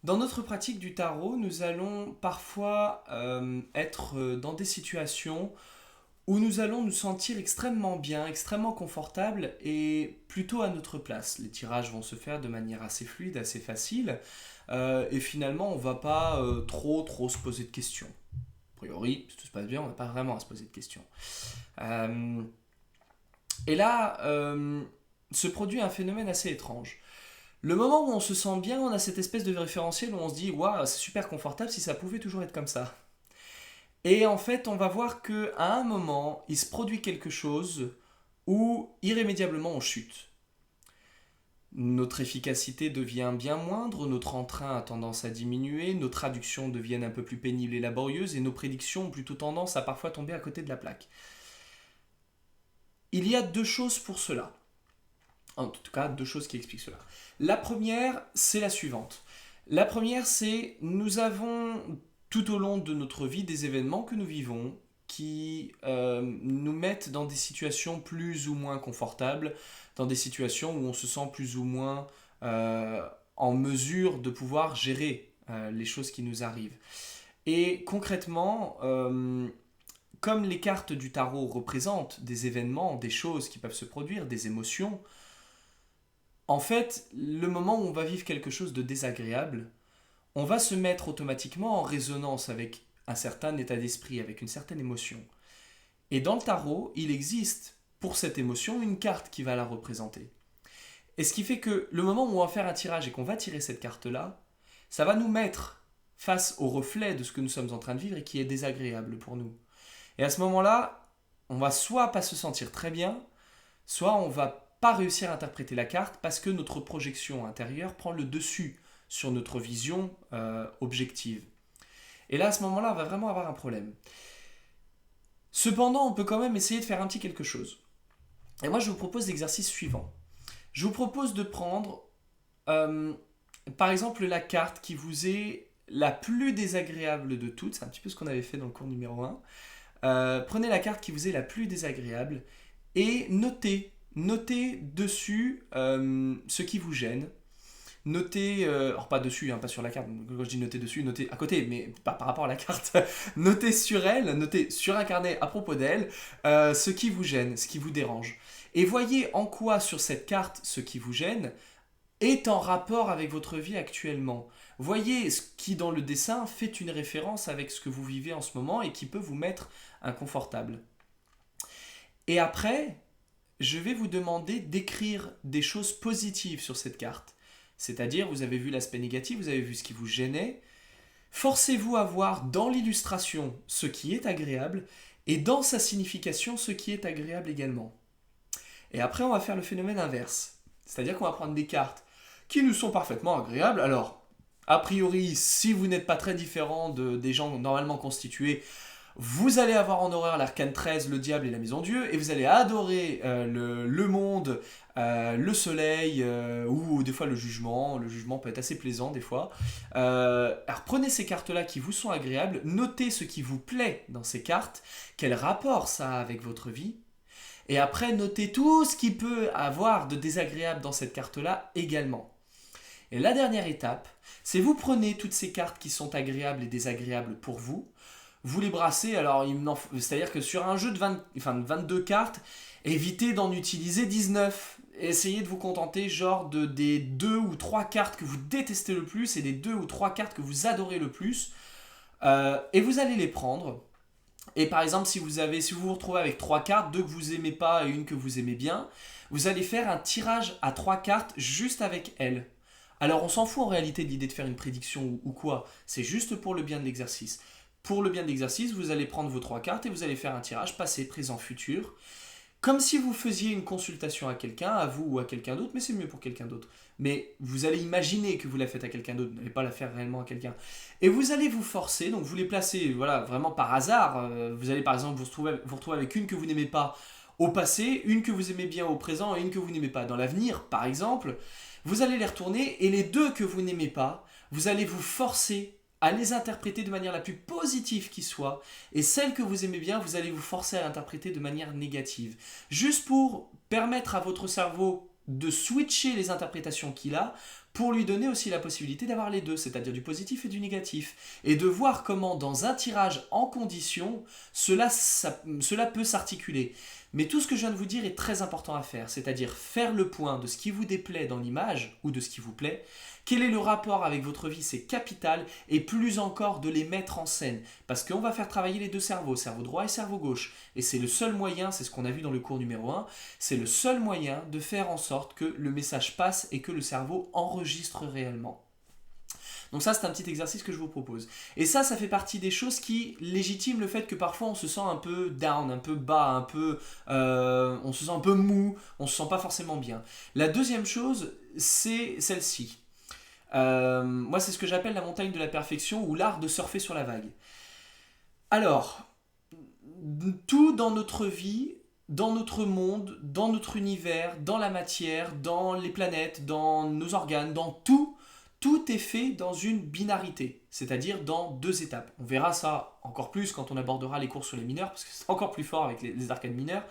Dans notre pratique du tarot, nous allons parfois être dans des situations où nous allons nous sentir extrêmement bien, extrêmement confortable et plutôt à notre place. Les tirages vont se faire de manière assez fluide, assez facile, et finalement on ne va pas trop se poser de questions. A priori, si tout se passe bien, on n'a pas vraiment à se poser de questions. Euh, et là, se produit un phénomène assez étrange. Le moment où on se sent bien, on a cette espèce de référentiel où on se dit waouh, c'est super confortable si ça pouvait toujours être comme ça. Et en fait, on va voir que à un moment, il se produit quelque chose où irrémédiablement on chute. Notre efficacité devient bien moindre, notre entrain a tendance à diminuer, nos traductions deviennent un peu plus pénibles et laborieuses et nos prédictions ont plutôt tendance à parfois tomber à côté de la plaque. Il y a deux choses pour cela. En tout cas, deux choses qui expliquent cela. La première, c'est la suivante. La première, c'est nous avons tout au long de notre vie des événements que nous vivons qui nous mettent dans des situations plus ou moins confortables, dans des situations où on se sent plus ou moins en mesure de pouvoir gérer les choses qui nous arrivent. Et concrètement, comme les cartes du tarot représentent des événements, des choses qui peuvent se produire, des émotions, en fait, le moment où on va vivre quelque chose de désagréable, on va se mettre automatiquement en résonance avec un certain état d'esprit, avec une certaine émotion. Et dans le tarot, il existe pour cette émotion une carte qui va la représenter. Et ce qui fait que le moment où on va faire un tirage et qu'on va tirer cette carte-là, ça va nous mettre face au reflet de ce que nous sommes en train de vivre et qui est désagréable pour nous. Et à ce moment-là, on va soit pas se sentir très bien, soit on va pas réussir à interpréter la carte parce que notre projection intérieure prend le dessus sur notre vision objective. Et là, à ce moment-là, on va vraiment avoir un problème. Cependant, on peut quand même essayer de faire un petit quelque chose. Et moi, je vous propose l'exercice suivant. Je vous propose de prendre, euh, par exemple, la carte qui vous est la plus désagréable de toutes. C'est un petit peu ce qu'on avait fait dans le cours numéro 1. Prenez la carte qui vous est la plus désagréable et notez dessus ce qui vous gêne. Notez, alors pas dessus, hein, pas sur la carte, quand je dis noter dessus, notez à côté, mais pas par rapport à la carte. Notez sur elle, notez sur un carnet à propos d'elle, ce qui vous gêne, ce qui vous dérange. Et voyez en quoi sur cette carte ce qui vous gêne est en rapport avec votre vie actuellement. Voyez ce qui dans le dessin fait une référence avec ce que vous vivez en ce moment et qui peut vous mettre inconfortable. Et après, je vais vous demander d'écrire des choses positives sur cette carte. C'est-à-dire, vous avez vu l'aspect négatif, vous avez vu ce qui vous gênait. Forcez-vous à voir dans l'illustration ce qui est agréable et dans sa signification ce qui est agréable également. Et après, on va faire le phénomène inverse. C'est-à-dire qu'on va prendre des cartes qui nous sont parfaitement agréables. Alors, a priori, si vous n'êtes pas très différent des gens normalement constitués, vous allez avoir en horreur l'arcane 13, le diable et la maison Dieu, et vous allez adorer le monde, le soleil, ou des fois le jugement. Le jugement peut être assez plaisant des fois. Alors prenez ces cartes-là qui vous sont agréables, notez ce qui vous plaît dans ces cartes, quel rapport ça a avec votre vie, et après notez tout ce qui peut avoir de désagréable dans cette carte-là également. Et la dernière étape, c'est vous prenez toutes ces cartes qui sont agréables et désagréables pour vous, vous les brassez, alors c'est-à-dire que sur un jeu de 22 cartes, évitez d'en utiliser 19. Essayez de vous contenter des 2 ou 3 cartes que vous détestez le plus et des 2 ou 3 cartes que vous adorez le plus. Et vous allez les prendre. Et par exemple, si vous vous retrouvez avec 3 cartes, 2 que vous aimez pas et une que vous aimez bien, vous allez faire un tirage à 3 cartes juste avec elles. Alors on s'en fout en réalité de l'idée de faire une prédiction ou quoi, c'est juste pour le bien de l'exercice. Pour le bien de l'exercice, vous allez prendre vos 3 cartes et vous allez faire un tirage passé, présent, futur. Comme si vous faisiez une consultation à quelqu'un, à vous ou à quelqu'un d'autre, mais c'est mieux pour quelqu'un d'autre. Mais vous allez imaginer que vous la faites à quelqu'un d'autre, vous n'allez pas la faire réellement à quelqu'un. Et vous allez vous forcer, donc vous les placez voilà, vraiment par hasard. Vous allez par exemple vous retrouver avec une que vous n'aimez pas au passé, une que vous aimez bien au présent et une que vous n'aimez pas dans l'avenir, par exemple. Vous allez les retourner et les deux que vous n'aimez pas, vous allez vous forcer à les interpréter de manière la plus positive qui soit, et celles que vous aimez bien, vous allez vous forcer à l'interpréter de manière négative. Juste pour permettre à votre cerveau de switcher les interprétations qu'il a, pour lui donner aussi la possibilité d'avoir les deux, c'est-à-dire du positif et du négatif, et de voir comment dans un tirage en condition, cela peut s'articuler. Mais tout ce que je viens de vous dire est très important à faire, c'est-à-dire faire le point de ce qui vous déplaît dans l'image ou de ce qui vous plaît, quel est le rapport avec votre vie, c'est capital, et plus encore de les mettre en scène, parce qu'on va faire travailler les deux cerveaux, cerveau droit et cerveau gauche, et c'est le seul moyen, c'est ce qu'on a vu dans le cours numéro 1, c'est le seul moyen de faire en sorte que le message passe et que le cerveau enregistre réellement. Donc ça, c'est un petit exercice que je vous propose. Et ça fait partie des choses qui légitiment le fait que parfois on se sent un peu down, un peu bas, on se sent un peu mou, on se sent pas forcément bien. La deuxième chose, c'est celle-ci. Moi, c'est ce que j'appelle la montagne de la perfection ou l'art de surfer sur la vague. Alors, tout dans notre vie, dans notre monde, dans notre univers, dans la matière, dans les planètes, dans nos organes, dans tout, tout est fait dans une binarité, c'est-à-dire dans deux étapes. On verra ça encore plus quand on abordera les cours sur les mineurs, parce que c'est encore plus fort avec les arcanes mineures.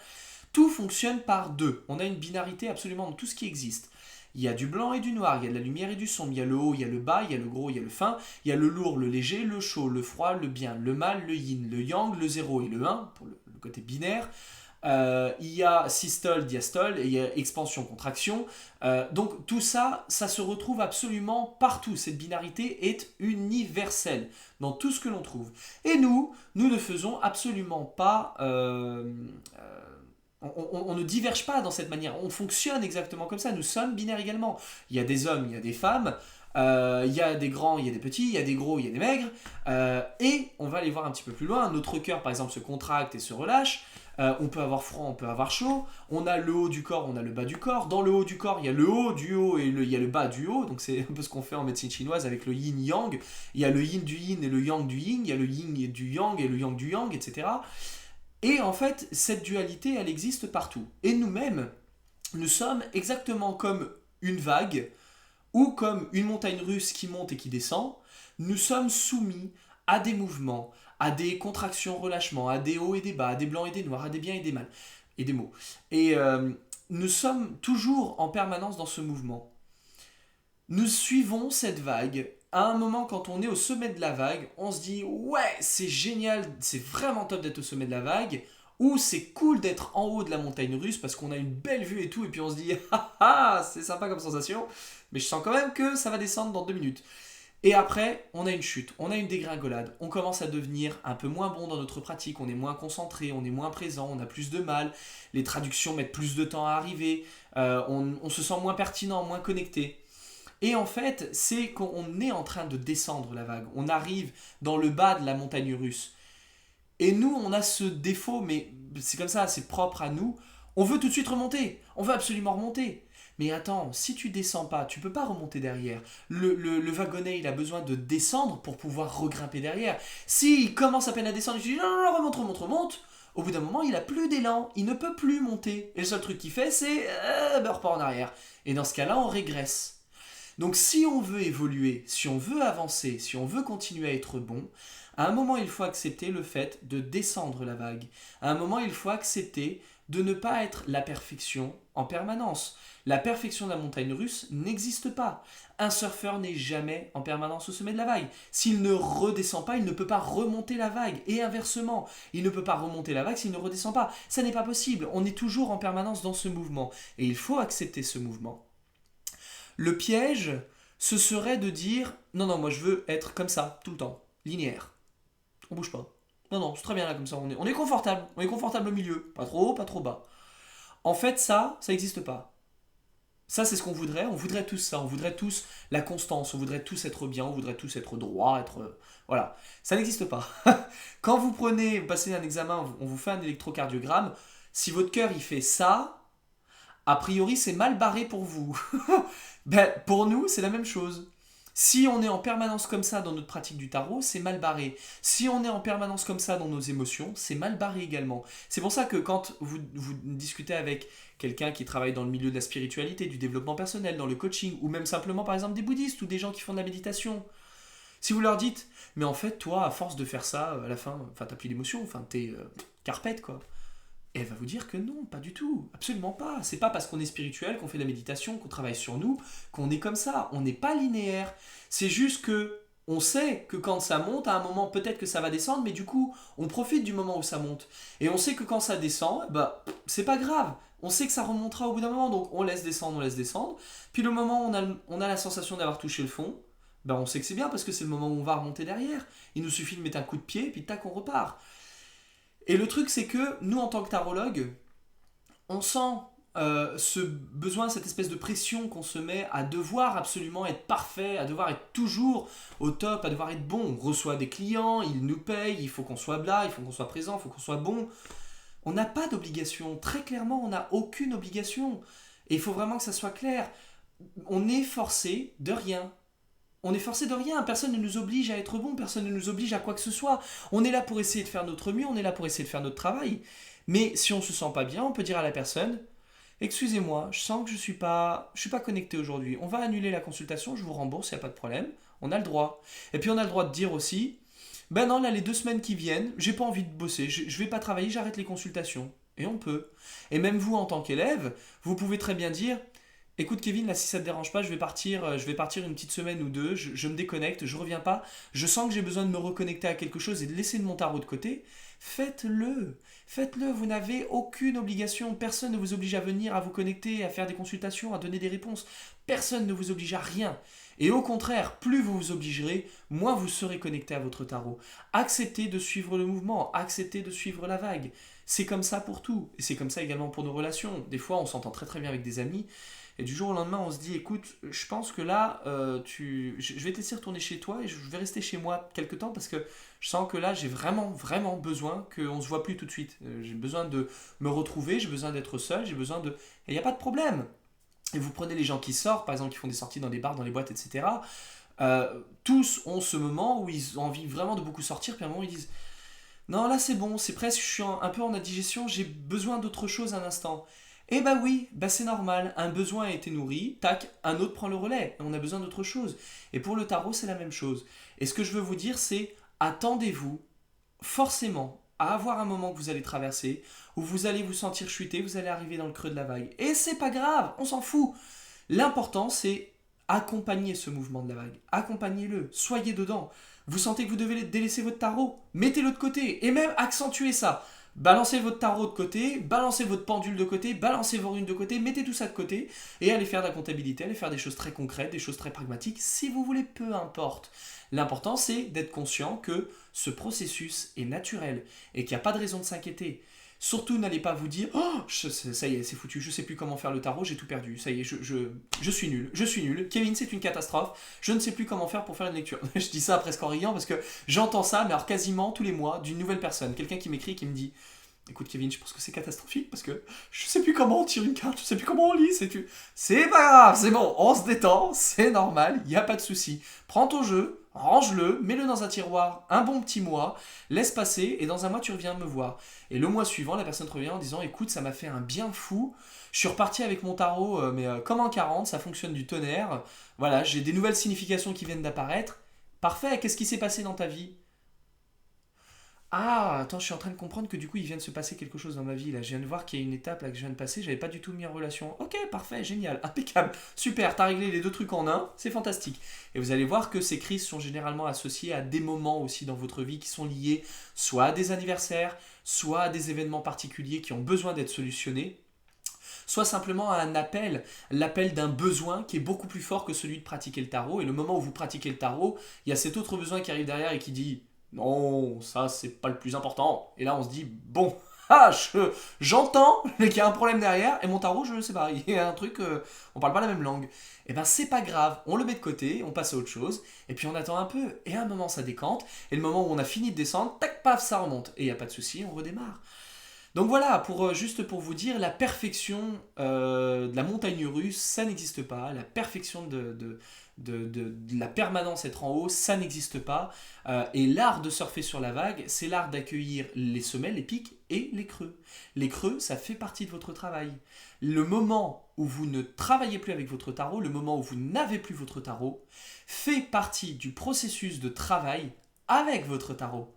Tout fonctionne par deux. On a une binarité absolument dans tout ce qui existe. Il y a du blanc et du noir, il y a de la lumière et du sombre, il y a le haut, il y a le bas, il y a le gros, il y a le fin, il y a le lourd, le léger, le chaud, le froid, le bien, le mal, le yin, le yang, le 0 et le 1, pour le côté binaire. Il y a systole, diastole, et il y a expansion, contraction. Donc tout ça, ça se retrouve absolument partout. Cette binarité est universelle dans tout ce que l'on trouve. Et nous ne faisons absolument pas... on ne diverge pas dans cette manière. On fonctionne exactement comme ça. Nous sommes binaires également. Il y a des hommes, il y a des femmes. Il y a des grands, il y a des petits, il y a des gros, il y a des maigres. Et on va aller voir un petit peu plus loin. Notre cœur, par exemple, se contracte et se relâche. On peut avoir froid, on peut avoir chaud. On a le haut du corps, on a le bas du corps. Dans le haut du corps, il y a le haut du haut et il y a le bas du haut. Donc c'est un peu ce qu'on fait en médecine chinoise avec le yin-yang. Il y a le yin du yin et le yang du yin. Il y a le yin du yang et le yang du yang, etc. Et en fait, cette dualité, elle existe partout. Et nous-mêmes, nous sommes exactement comme une vague ou comme une montagne russe qui monte et qui descend. Nous sommes soumis à des mouvements, à des contractions, relâchements, à des hauts et des bas, à des blancs et des noirs, à des biens et des mal, et des maux. Et nous sommes toujours en permanence dans ce mouvement. Nous suivons cette vague. À un moment, quand on est au sommet de la vague, on se dit « Ouais, c'est génial, c'est vraiment top d'être au sommet de la vague », ou « C'est cool d'être en haut de la montagne russe parce qu'on a une belle vue et tout », et puis on se dit « Ah ah, c'est sympa comme sensation, mais je sens quand même que ça va descendre dans 2 minutes ». Et après, on a une chute, on a une dégringolade, on commence à devenir un peu moins bon dans notre pratique, on est moins concentré, on est moins présent, on a plus de mal, les traductions mettent plus de temps à arriver, on se sent moins pertinent, moins connecté. Et en fait, c'est qu'on est en train de descendre la vague, on arrive dans le bas de la montagne russe. Et nous, on a ce défaut, mais c'est comme ça, c'est propre à nous, on veut tout de suite remonter, on veut absolument remonter. Mais attends, si tu descends pas, tu peux pas remonter derrière. Le wagonnet, il a besoin de descendre pour pouvoir regrimper derrière. S'il commence à peine à descendre, il dit non, non, non, remonte, remonte, remonte. Au bout d'un moment, il a plus d'élan, il ne peut plus monter. Et le seul truc qu'il fait, c'est repart en arrière. Et dans ce cas-là, on régresse. Donc si on veut évoluer, si on veut avancer, si on veut continuer à être bon, à un moment, il faut accepter le fait de descendre la vague. À un moment, il faut accepter de ne pas être la perfection en permanence. La perfection de la montagne russe n'existe pas. Un surfeur n'est jamais en permanence au sommet de la vague. S'il ne redescend pas, il ne peut pas remonter la vague. Et inversement, il ne peut pas remonter la vague s'il ne redescend pas. Ça n'est pas possible. On est toujours en permanence dans ce mouvement. Et il faut accepter ce mouvement. Le piège, ce serait de dire « Non, non, moi je veux être comme ça, tout le temps, linéaire. On bouge pas. Non, non, c'est très bien là comme ça, on est confortable. On est confortable au milieu. Pas trop haut, pas trop bas. » En fait, ça n'existe pas. Ça, c'est ce qu'on voudrait. On voudrait tous ça. On voudrait tous la constance. On voudrait tous être bien. On voudrait tous être droit. Voilà. Ça n'existe pas. Quand vous passez un examen, on vous fait un électrocardiogramme. Si votre cœur, il fait ça, a priori, c'est mal barré pour vous. Pour nous, c'est la même chose. Si on est en permanence comme ça dans notre pratique du tarot, c'est mal barré. Si on est en permanence comme ça dans nos émotions, c'est mal barré également. C'est pour ça que quand vous discutez avec quelqu'un qui travaille dans le milieu de la spiritualité, du développement personnel, dans le coaching, ou même simplement par exemple des bouddhistes ou des gens qui font de la méditation, si vous leur dites « Mais en fait, toi, à force de faire ça, à la fin, t'as plus d'émotion, t'es carpette, quoi. » Et elle va vous dire que non, pas du tout, absolument pas. C'est pas parce qu'on est spirituel, qu'on fait de la méditation, qu'on travaille sur nous, qu'on est comme ça. On n'est pas linéaire. C'est juste que on sait que quand ça monte, à un moment peut-être que ça va descendre, mais du coup, on profite du moment où ça monte. Et on sait que quand ça descend, bah, c'est pas grave. On sait que ça remontera au bout d'un moment, donc on laisse descendre, on laisse descendre. Puis le moment où on a la sensation d'avoir touché le fond, bah on sait que c'est bien parce que c'est le moment où on va remonter derrière. Il nous suffit de mettre un coup de pied, et puis tac, on repart. Et le truc, c'est que nous, en tant que tarologue, on sent ce besoin, cette espèce de pression qu'on se met à devoir absolument être parfait, à devoir être toujours au top, à devoir être bon. On reçoit des clients, ils nous payent, il faut qu'on soit là, il faut qu'on soit présent, il faut qu'on soit bon. On n'a pas d'obligation. Très clairement, on n'a aucune obligation. Et il faut vraiment que ça soit clair. On est forcé de rien. On est forcé de rien, personne ne nous oblige à être bon, personne ne nous oblige à quoi que ce soit. On est là pour essayer de faire notre mieux, on est là pour essayer de faire notre travail. Mais si on se sent pas bien, on peut dire à la personne: excusez-moi, je sens que je suis pas connecté aujourd'hui. On va annuler la consultation, je vous rembourse, il n'y a pas de problème. On a le droit. Et puis on a le droit de dire aussi: ben non, là les 2 semaines qui viennent, j'ai pas envie de bosser, je vais pas travailler, j'arrête les consultations. Et on peut. Et même vous en tant qu'élève, vous pouvez très bien dire: écoute Kevin, là si ça te dérange pas, je vais partir une petite semaine ou deux, je me déconnecte, je reviens pas, je sens que j'ai besoin de me reconnecter à quelque chose et de laisser mon tarot de côté. Faites-le, faites-le, vous n'avez aucune obligation, personne ne vous oblige à venir, à vous connecter, à faire des consultations, à donner des réponses, personne ne vous oblige à rien. Et au contraire, plus vous vous obligerez, moins vous serez connecté à votre tarot. Acceptez de suivre le mouvement, acceptez de suivre la vague. C'est comme ça pour tout, et c'est comme ça également pour nos relations. Des fois, on s'entend très très bien avec des amis, et du jour au lendemain, on se dit: écoute, je pense que là, je vais te laisser retourner chez toi et je vais rester chez moi quelques temps parce que je sens que là, j'ai vraiment, vraiment besoin qu'on ne se voit plus tout de suite. J'ai besoin de me retrouver, j'ai besoin d'être seul, j'ai besoin de... Et il n'y a pas de problème. Et vous prenez les gens qui sortent, par exemple, qui font des sorties dans les bars, dans les boîtes, etc. Tous ont ce moment où ils ont envie vraiment de beaucoup sortir, puis à un moment, ils disent: non, là c'est bon, c'est presque, je suis un peu en indigestion, j'ai besoin d'autre chose un instant. Eh bah oui, bah c'est normal, un besoin a été nourri, tac, un autre prend le relais, et on a besoin d'autre chose. Et pour le tarot, c'est la même chose. Et ce que je veux vous dire, c'est: attendez-vous forcément à avoir un moment que vous allez traverser, où vous allez vous sentir chuter, vous allez arriver dans le creux de la vague. Et c'est pas grave, on s'en fout. L'important, c'est accompagner ce mouvement de la vague. Accompagnez-le, soyez dedans. Vous sentez que vous devez délaisser votre tarot, mettez-le de côté, et même accentuez ça. Balancez votre tarot de côté, balancez votre pendule de côté, balancez vos runes de côté, mettez tout ça de côté, et allez faire de la comptabilité, allez faire des choses très concrètes, des choses très pragmatiques, si vous voulez, peu importe. L'important, c'est d'être conscient que ce processus est naturel, et qu'il n'y a pas de raison de s'inquiéter. Surtout, n'allez pas vous dire: oh, ça y est, c'est foutu, je sais plus comment faire le tarot, j'ai tout perdu, ça y est, je suis nul, je suis nul. Kevin, c'est une catastrophe, je ne sais plus comment faire pour faire une lecture. Je dis ça presque en riant parce que j'entends ça, mais alors quasiment tous les mois, d'une nouvelle personne. Quelqu'un qui m'écrit, qui me dit: écoute Kevin, je pense que c'est catastrophique parce que je sais plus comment on tire une carte, je sais plus comment on lit, c'est pas grave, c'est bon, on se détend, c'est normal, il n'y a pas de souci. Prends ton jeu, range-le, mets-le dans un tiroir un bon petit mois, laisse passer et dans un mois tu reviens me voir. Et le mois suivant, la personne te revient en disant: écoute, ça m'a fait un bien fou, je suis reparti avec mon tarot, comme en 40, ça fonctionne du tonnerre, voilà, j'ai des nouvelles significations qui viennent d'apparaître. Parfait, qu'est-ce qui s'est passé dans ta vie? Ah, attends, je suis en train de comprendre que du coup, il vient de se passer quelque chose dans ma vie. Là, je viens de voir qu'il y a une étape là que je viens de passer. J'avais pas du tout mis en relation. Ok, parfait, génial, impeccable, super. T'as réglé les deux trucs en un, c'est fantastique. Et vous allez voir que ces crises sont généralement associées à des moments aussi dans votre vie qui sont liés soit à des anniversaires, soit à des événements particuliers qui ont besoin d'être solutionnés, soit simplement à un appel, l'appel d'un besoin qui est beaucoup plus fort que celui de pratiquer le tarot. Et le moment où vous pratiquez le tarot, il y a cet autre besoin qui arrive derrière et qui dit: non, ça c'est pas le plus important. Et là on se dit: bon, j'entends qu'il y a un problème derrière et mon tarot, je ne sais pas, il y a un truc, on parle pas la même langue. Et ben c'est pas grave, on le met de côté, on passe à autre chose, et puis on attend un peu, et à un moment ça décante, et le moment où on a fini de descendre, tac paf, ça remonte, et il n'y a pas de souci, on redémarre. Donc voilà, juste pour vous dire, la perfection de la montagne russe, ça n'existe pas. La perfection de la permanence, être en haut, ça n'existe pas. Et l'art de surfer sur la vague, c'est l'art d'accueillir les sommets, les pics et les creux. Les creux, ça fait partie de votre travail. Le moment où vous ne travaillez plus avec votre tarot, le moment où vous n'avez plus votre tarot, fait partie du processus de travail avec votre tarot.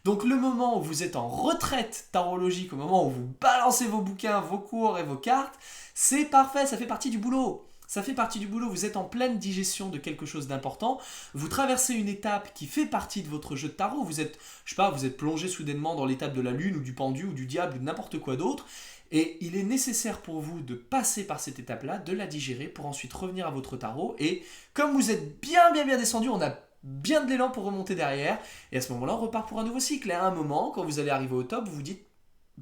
Donc le moment où vous êtes en retraite tarologique, au moment où vous balancez vos bouquins, vos cours et vos cartes, c'est parfait, ça fait partie du boulot. Ça fait partie du boulot, vous êtes en pleine digestion de quelque chose d'important, vous traversez une étape qui fait partie de votre jeu de tarot, vous êtes, je sais pas, vous êtes plongé soudainement dans l'étape de la lune ou du pendu ou du diable ou de n'importe quoi d'autre, et il est nécessaire pour vous de passer par cette étape-là, de la digérer pour ensuite revenir à votre tarot, et comme vous êtes bien descendu, on a bien de l'élan pour remonter derrière, et à ce moment-là, on repart pour un nouveau cycle. Et à un moment, quand vous allez arriver au top, vous vous dites,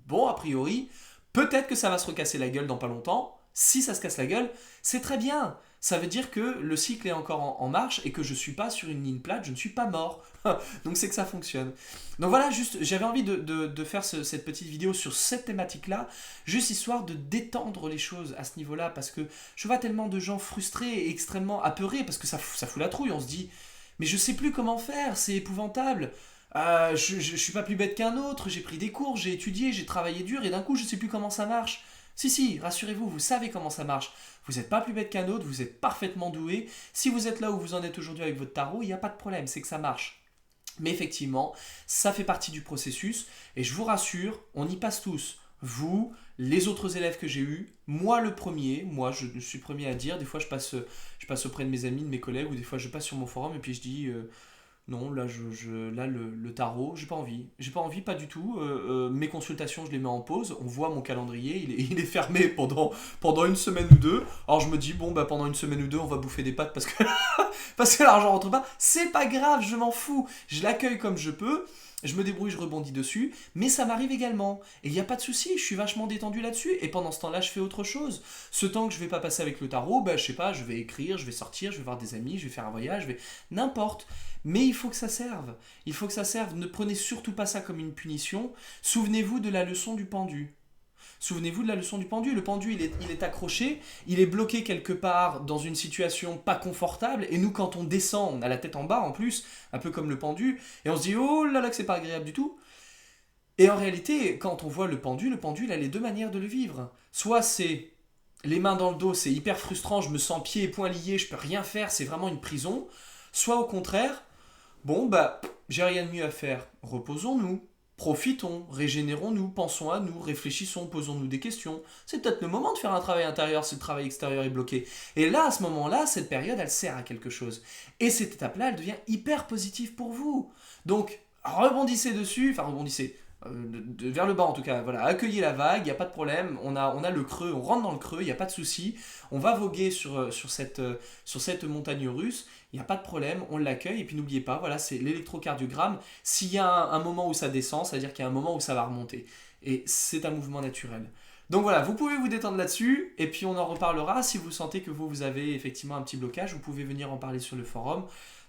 bon, a priori, peut-être que ça va se recasser la gueule dans pas longtemps. Si ça se casse la gueule, c'est très bien. Ça veut dire que le cycle est encore en marche et que je ne suis pas sur une ligne plate, je ne suis pas mort. Donc c'est que ça fonctionne. Donc voilà, juste, j'avais envie de faire cette petite vidéo sur cette thématique-là, juste histoire de détendre les choses à ce niveau-là, parce que je vois tellement de gens frustrés et extrêmement apeurés, parce que ça fout la trouille, on se dit, mais je sais plus comment faire, c'est épouvantable. Je suis pas plus bête qu'un autre, j'ai pris des cours, j'ai étudié, j'ai travaillé dur et d'un coup je sais plus comment ça marche. Si, rassurez-vous, vous savez comment ça marche. Vous n'êtes pas plus bête qu'un autre, vous êtes parfaitement doué. Si vous êtes là où vous en êtes aujourd'hui avec votre tarot, il n'y a pas de problème, c'est que ça marche. Mais effectivement, ça fait partie du processus et je vous rassure, on y passe tous. Vous, les autres élèves que j'ai eus, moi le premier, moi je suis le premier à dire, des fois je passe auprès de mes amis, de mes collègues, ou des fois je passe sur mon forum et puis je dis non, là, là le tarot, j'ai pas envie. J'ai pas envie, pas du tout. Mes consultations, je les mets en pause. On voit mon calendrier, il est fermé pendant une semaine ou deux. Alors je me dis, bon, bah pendant une semaine ou deux, on va bouffer des pâtes parce que l'argent rentre pas. C'est pas grave, je m'en fous. Je l'accueille comme je peux. Je me débrouille, je rebondis dessus, mais ça m'arrive également. Et il n'y a pas de souci, je suis vachement détendu là-dessus. Et pendant ce temps-là, je fais autre chose. Ce temps que je vais pas passer avec le tarot, bah, je sais pas, je vais écrire, je vais sortir, je vais voir des amis, je vais faire un voyage, je vais... N'importe. Mais il faut que ça serve. Il faut que ça serve. Ne prenez surtout pas ça comme une punition. Souvenez-vous de la leçon du pendu. Souvenez-vous de la leçon du pendu. Le pendu, il est accroché, il est bloqué quelque part dans une situation pas confortable. Et nous, quand on descend, on a la tête en bas en plus, un peu comme le pendu, et on se dit oh là là que c'est pas agréable du tout. Et en réalité, quand on voit le pendu, il a les deux manières de le vivre. Soit c'est les mains dans le dos, c'est hyper frustrant, je me sens pieds et poings liés, je peux rien faire, c'est vraiment une prison. Soit au contraire, bon bah, j'ai rien de mieux à faire, reposons-nous. Profitons, régénérons-nous, pensons à nous, réfléchissons, posons-nous des questions. C'est peut-être le moment de faire un travail intérieur si le travail extérieur est bloqué. Et là, à ce moment-là, cette période, elle sert à quelque chose. Et cette étape-là, elle devient hyper positive pour vous. Donc, rebondissez dessus, enfin rebondissez, vers le bas en tout cas, voilà, accueillez la vague, il n'y a pas de problème, on a le creux, on rentre dans le creux, il n'y a pas de souci, on va voguer sur cette montagne russe, il n'y a pas de problème, on l'accueille, et puis n'oubliez pas, voilà, c'est l'électrocardiogramme, s'il y a un moment où ça descend, c'est-à-dire qu'il y a un moment où ça va remonter, et c'est un mouvement naturel. Donc voilà, vous pouvez vous détendre là-dessus, et puis on en reparlera, si vous sentez que vous avez effectivement un petit blocage, vous pouvez venir en parler sur le forum,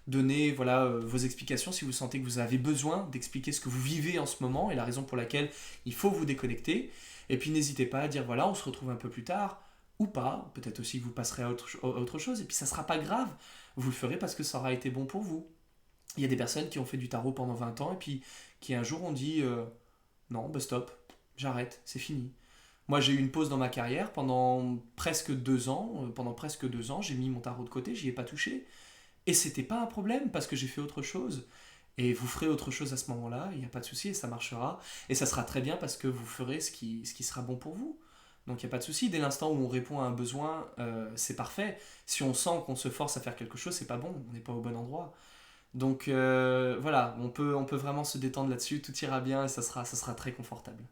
donner voilà, vos explications si vous sentez que vous avez besoin d'expliquer ce que vous vivez en ce moment et la raison pour laquelle il faut vous déconnecter. Et puis n'hésitez pas à dire voilà, on se retrouve un peu plus tard ou pas. Peut-être aussi que vous passerez à autre chose et puis ça ne sera pas grave. Vous le ferez parce que ça aura été bon pour vous. Il y a des personnes qui ont fait du tarot pendant 20 ans et puis qui un jour ont dit non, bah stop, j'arrête, c'est fini. Moi, j'ai eu une pause dans ma carrière pendant presque 2 ans. Pendant presque 2 ans, j'ai mis mon tarot de côté, j'y ai pas touché. Et c'était pas un problème parce que j'ai fait autre chose. Et vous ferez autre chose à ce moment-là, il n'y a pas de souci et ça marchera. Et ça sera très bien parce que vous ferez ce qui sera bon pour vous. Donc il n'y a pas de souci. Dès l'instant où on répond à un besoin, c'est parfait. Si on sent qu'on se force à faire quelque chose, c'est pas bon, on n'est pas au bon endroit. Donc voilà, on peut vraiment se détendre là-dessus, tout ira bien et ça sera très confortable.